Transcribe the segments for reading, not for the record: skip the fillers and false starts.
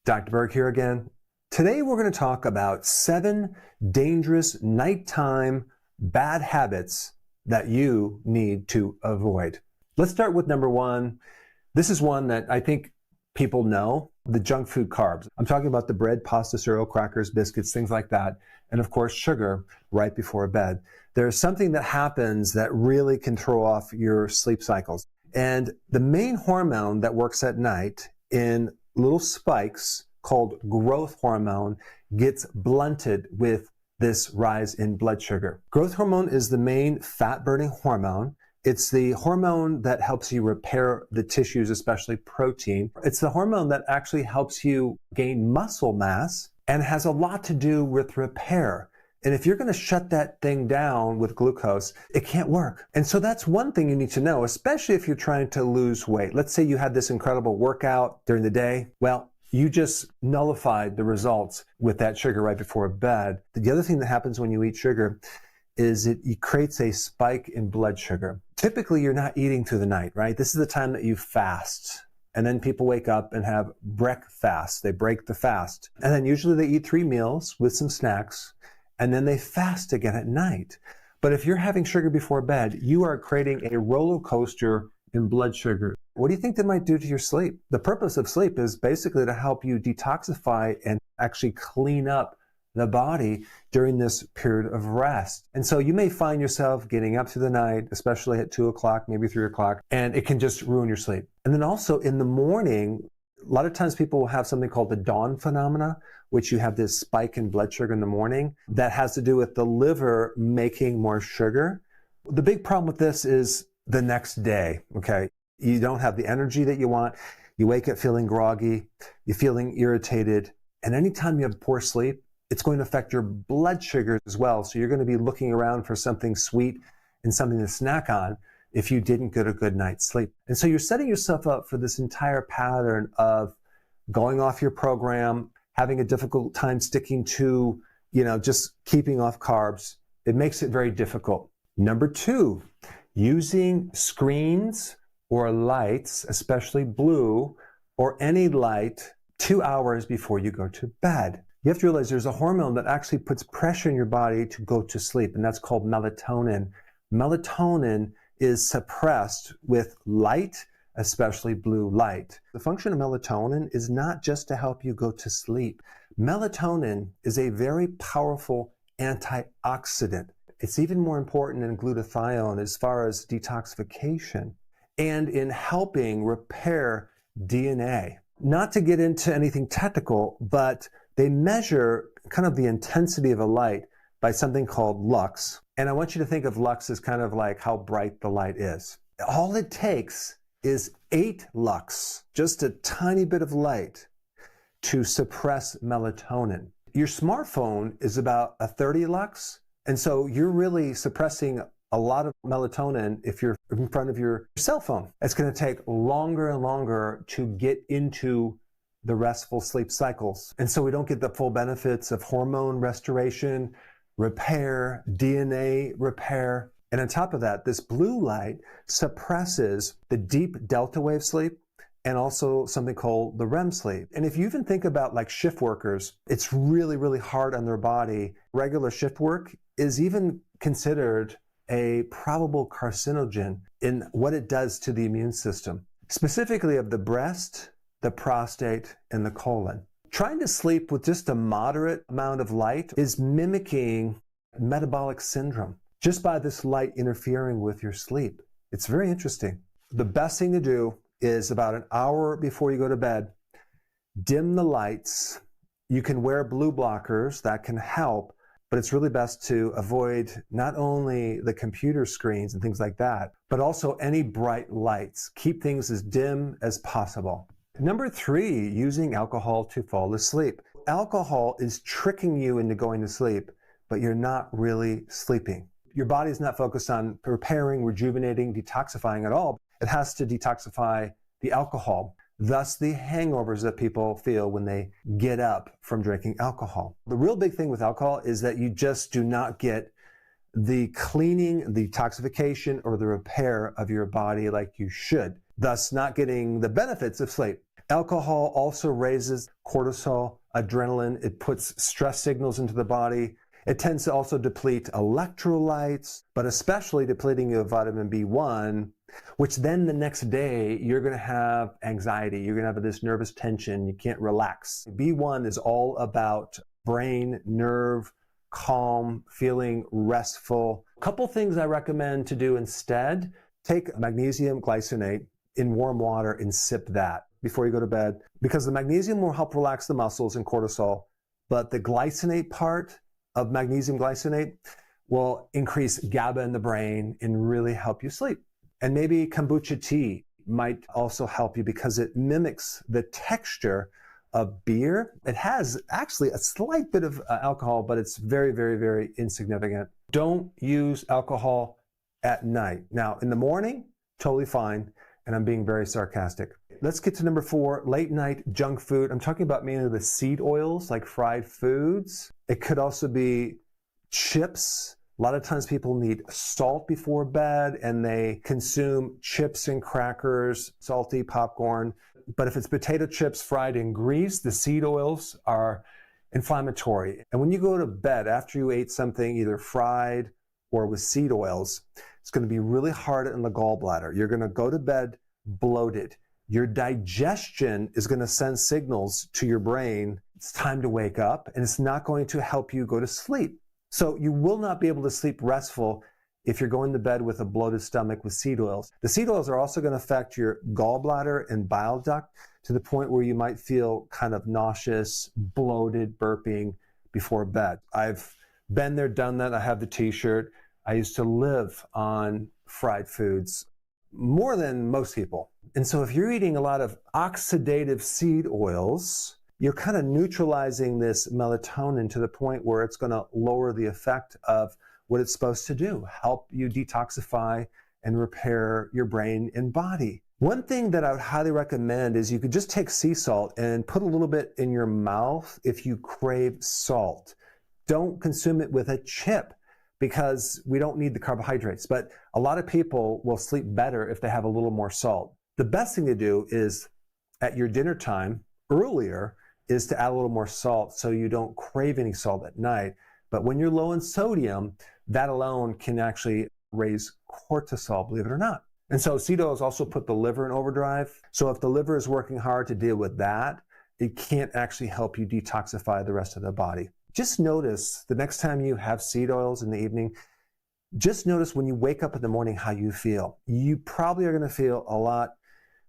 Dr. Berg here again. Today we're going to talk about 7 dangerous nighttime bad habits that you need to avoid. Let's start with number 1. This is one that I think people know, the junk food carbs. I'm talking about the bread, pasta, cereal, crackers, biscuits, things like that. And of course, sugar right before bed. There's something that happens that really can throw off your sleep cycles. And the main hormone that works at night in little spikes called growth hormone gets blunted with this rise in blood sugar. Growth hormone is the main fat-burning hormone. It's the hormone that helps you repair the tissues, especially protein. It's the hormone that actually helps you gain muscle mass and has a lot to do with repair. And if you're going to shut that thing down with glucose, it can't work. And so that's one thing you need to know, especially if you're trying to lose weight. Let's say you had this incredible workout during the day. Well, you just nullified the results with that sugar right before bed. The other thing that happens when you eat sugar is it creates a spike in blood sugar. Typically, you're not eating through the night, right? This is the time that you fast. And then people wake up and have breakfast. They break the fast. And then usually they eat 3 meals with some snacks. And then they fast again at night. But if you're having sugar before bed, you are creating a roller coaster in blood sugar. What do you think that might do to your sleep? The purpose of sleep is basically to help you detoxify and actually clean up the body during this period of rest. And so you may find yourself getting up through the night, especially at 2 o'clock, maybe 3 o'clock, and it can just ruin your sleep. And then also in the morning, a lot of times people will have something called the dawn phenomena, which you have this spike in blood sugar in the morning that has to do with the liver making more sugar. The big problem with this is the next day, okay? You don't have the energy that you want. You wake up feeling groggy, you're feeling irritated, and anytime you have poor sleep, it's going to affect your blood sugar as well. So you're going to be looking around for something sweet and something to snack on if you didn't get a good night's sleep. And so you're setting yourself up for this entire pattern of going off your program, having a difficult time sticking to, just keeping off carbs. It makes it very difficult. Number 2, using screens or lights, especially blue or any light, 2 hours before you go to bed. You have to realize there's a hormone that actually puts pressure in your body to go to sleep, and that's called melatonin. Melatonin is suppressed with light, especially blue light. The function of melatonin is not just to help you go to sleep. Melatonin is a very powerful antioxidant. It's even more important than glutathione as far as detoxification and in helping repair DNA. Not to get into anything technical, but they measure kind of the intensity of a light by something called lux. And I want you to think of lux as kind of like how bright the light is. All it takes is 8 lux, just a tiny bit of light, to suppress melatonin. Your smartphone is about a 30 lux, and so you're really suppressing a lot of melatonin if you're in front of your cell phone. It's going to take longer and longer to get into the restful sleep cycles. And so we don't get the full benefits of hormone restoration, repair, DNA repair. And on top of that, this blue light suppresses the deep delta wave sleep and also something called the REM sleep. And if you even think about like shift workers, it's really, really hard on their body. Regular shift work is even considered a probable carcinogen in what it does to the immune system, specifically of the breast, the prostate, and the colon. Trying to sleep with just a moderate amount of light is mimicking metabolic syndrome just by this light interfering with your sleep. It's very interesting. The best thing to do is about an hour before you go to bed, dim the lights. You can wear blue blockers that can help, but it's really best to avoid not only the computer screens and things like that, but also any bright lights. Keep things as dim as possible. Number 3, using alcohol to fall asleep. Alcohol is tricking you into going to sleep, but you're not really sleeping. Your body's not focused on repairing, rejuvenating, detoxifying at all. It has to detoxify the alcohol, thus the hangovers that people feel when they get up from drinking alcohol. The real big thing with alcohol is that you just do not get the cleaning, the detoxification, or the repair of your body like you should, thus not getting the benefits of sleep. Alcohol also raises cortisol, adrenaline. It puts stress signals into the body. It tends to also deplete electrolytes, but especially depleting you of vitamin B1, which then the next day you're going to have anxiety. You're going to have this nervous tension. You can't relax. B1 is all about brain, nerve, calm, feeling restful. A couple things I recommend to do instead: take magnesium glycinate in warm water and sip that before you go to bed, because the magnesium will help relax the muscles and cortisol, but the glycinate part of magnesium glycinate will increase GABA in the brain and really help you sleep. And maybe kombucha tea might also help you because it mimics the texture of beer. It has actually a slight bit of alcohol, but it's very, very, very insignificant. Don't use alcohol at night. Now, in the morning, totally fine, and I'm being very sarcastic. Let's get to number 4, late night junk food. I'm talking about mainly the seed oils, like fried foods. It could also be chips. A lot of times people need salt before bed and they consume chips and crackers, salty popcorn. But if it's potato chips fried in grease, the seed oils are inflammatory. And when you go to bed after you ate something either fried or with seed oils, it's going to be really hard in the gallbladder. You're going to go to bed bloated. Your digestion is going to send signals to your brain. It's time to wake up, and it's not going to help you go to sleep. So you will not be able to sleep restful if you're going to bed with a bloated stomach with seed oils. The seed oils are also going to affect your gallbladder and bile duct to the point where you might feel kind of nauseous, bloated, burping before bed. I've been there, done that. I have the t-shirt. I used to live on fried foods more than most people. And so if you're eating a lot of oxidative seed oils, you're kind of neutralizing this melatonin to the point where it's going to lower the effect of what it's supposed to do, help you detoxify and repair your brain and body. One thing that I would highly recommend is you could just take sea salt and put a little bit in your mouth if you crave salt. Don't consume it with a chip because we don't need the carbohydrates. But a lot of people will sleep better if they have a little more salt. The best thing to do is at your dinner time earlier is to add a little more salt so you don't crave any salt at night. But when you're low in sodium, that alone can actually raise cortisol, believe it or not. And so seed oils also put the liver in overdrive. So if the liver is working hard to deal with that, it can't actually help you detoxify the rest of the body. Just notice the next time you have seed oils in the evening, just notice when you wake up in the morning how you feel. You probably are going to feel a lot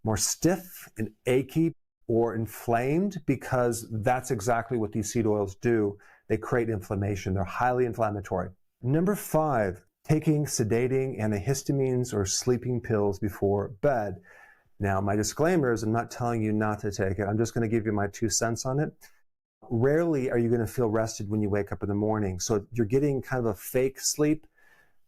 more stiff and achy or inflamed because that's exactly what these seed oils do. They create inflammation. They're highly inflammatory. Number 5, taking sedating antihistamines or sleeping pills before bed. Now, my disclaimer is I'm not telling you not to take it. I'm just going to give you my 2 cents on it. Rarely are you going to feel rested when you wake up in the morning. So you're getting kind of a fake sleep,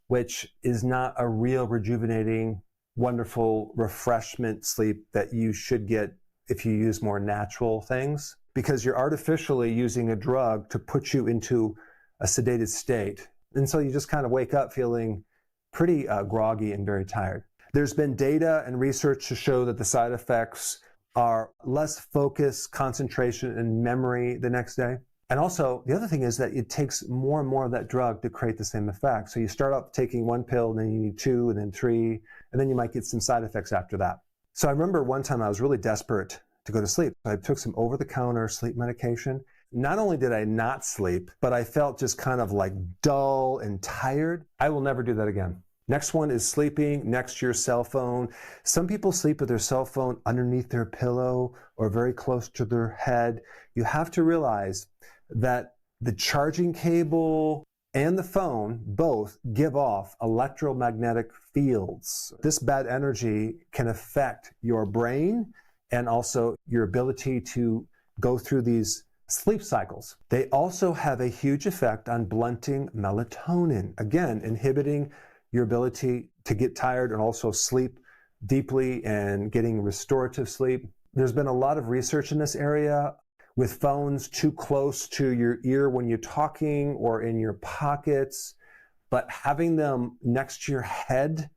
which is not a real rejuvenating, wonderful refreshment sleep that you should get if you use more natural things, because you're artificially using a drug to put you into a sedated state. And so you just kind of wake up feeling pretty groggy and very tired. There's been data and research to show that the side effects are less focus, concentration, and memory the next day. And also, the other thing is that it takes more and more of that drug to create the same effect. So you start off taking 1 pill, and then you need 2, and then 3, and then you might get some side effects after that. So I remember one time I was really desperate to go to sleep. I took some over-the-counter sleep medication. Not only did I not sleep, but I felt just kind of like dull and tired. I will never do that again. Next one is sleeping next to your cell phone. Some people sleep with their cell phone underneath their pillow or very close to their head. You have to realize that the charging cable and the phone both give off electromagnetic fields. This bad energy can affect your brain and also your ability to go through these sleep cycles. They also have a huge effect on blunting melatonin, again, inhibiting your ability to get tired and also sleep deeply and getting restorative sleep. There's been a lot of research in this area with phones too close to your ear when you're talking or in your pockets, but having them next to your head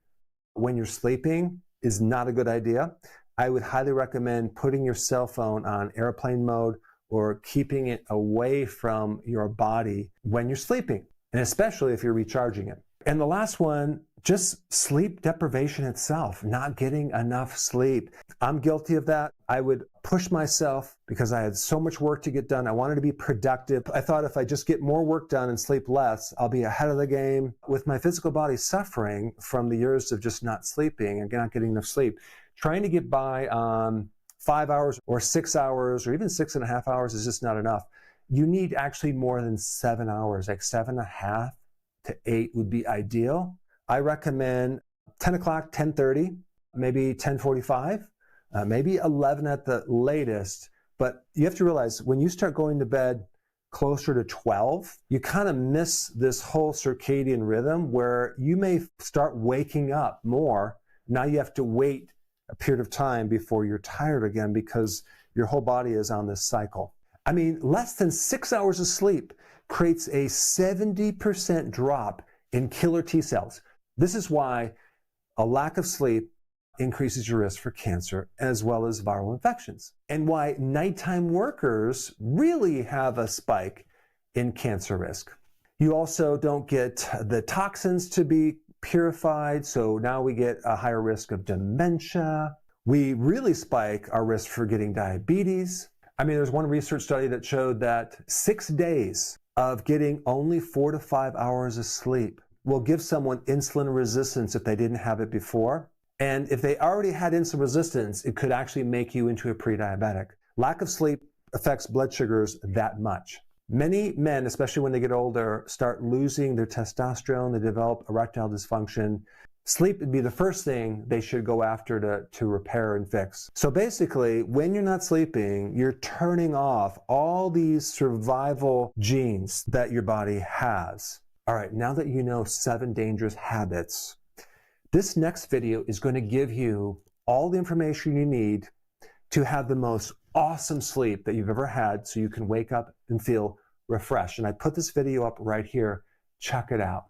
when you're sleeping is not a good idea. I would highly recommend putting your cell phone on airplane mode or keeping it away from your body when you're sleeping, and especially if you're recharging it. And the last one, just sleep deprivation itself, not getting enough sleep. I'm guilty of that. I would push myself because I had so much work to get done. I wanted to be productive. I thought if I just get more work done and sleep less, I'll be ahead of the game. With my physical body suffering from the years of just not sleeping and not getting enough sleep, trying to get by on 5 hours or 6 hours or even 6.5 hours is just not enough. You need actually more than 7 hours, like 7.5 to 8 would be ideal. I recommend 10 o'clock, 10:30, maybe 10:45, maybe 11 at the latest. But you have to realize when you start going to bed closer to 12, you kind of miss this whole circadian rhythm where you may start waking up more. Now you have to wait a period of time before you're tired again because your whole body is on this cycle. I mean, less than 6 hours of sleep creates a 70% drop in killer T cells. This is why a lack of sleep increases your risk for cancer as well as viral infections, and why nighttime workers really have a spike in cancer risk. You also don't get the toxins to be purified, so now we get a higher risk of dementia. We really spike our risk for getting diabetes. I mean, there's one research study that showed that 6 days of getting only 4 to 5 hours of sleep will give someone insulin resistance if they didn't have it before. And if they already had insulin resistance, it could actually make you into a pre-diabetic. Lack of sleep affects blood sugars that much. Many men, especially when they get older, start losing their testosterone, they develop erectile dysfunction. Sleep would be the first thing they should go after to repair and fix. So basically, when you're not sleeping, you're turning off all these survival genes that your body has. All right, now that you know 7 dangerous habits, this next video is going to give you all the information you need to have the most awesome sleep that you've ever had so you can wake up and feel refreshed. And I put this video up right here. Check it out.